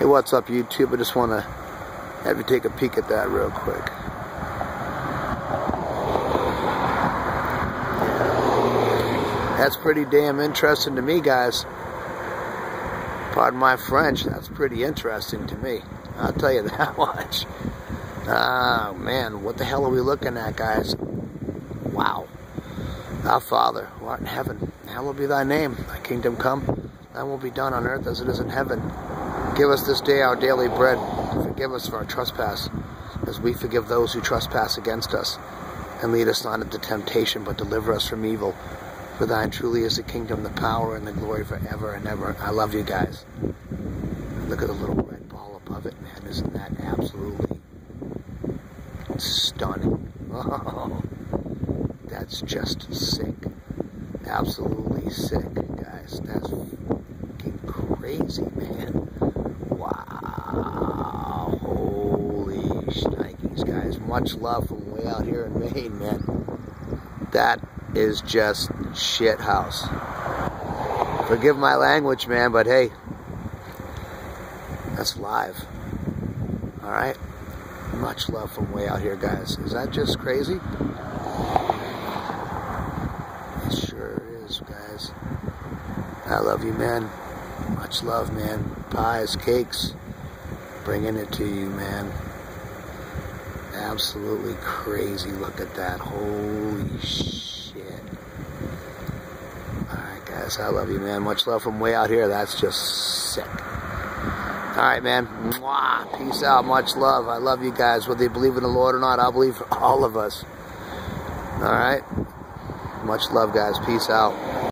Hey, what's up, YouTube? I just want to have you take a peek at that real quick. That's pretty damn interesting to me, guys. Pardon my French, that's pretty interesting to me. I'll tell you that much. Oh, man, what the hell are we looking at, guys? Wow. Our Father, who art in heaven, hallowed be thy name. Thy kingdom come, thy will be done on earth as it is in heaven. Give us this day our daily bread. Forgive us for our trespass, as we forgive those who trespass against us. And lead us not into temptation, but deliver us from evil. For thine truly is the kingdom, the power, and the glory forever and ever. I love you guys. Look at the little red ball above it, man. Isn't that absolutely stunning? Oh, that's just sick. Absolutely sick, guys. That's fucking crazy, man. Wow. Holy shnikes, guys. Much love from way out here in Maine, man. That is just shit house. Forgive my language, man, but hey, that's live. Alright? Much love from way out here, guys. Is that just crazy? It sure is, guys. I love you, man. Much love, man. Pies, cakes, bringing it to you, man. Absolutely crazy. Look at that. Holy shit. Alright, guys. I love you, man. Much love from way out here. That's just sick. Alright, man. Mwah. Peace out. Much love. I love you guys. Whether you believe in the Lord or not, I believe for all of us. Alright? Much love, guys. Peace out.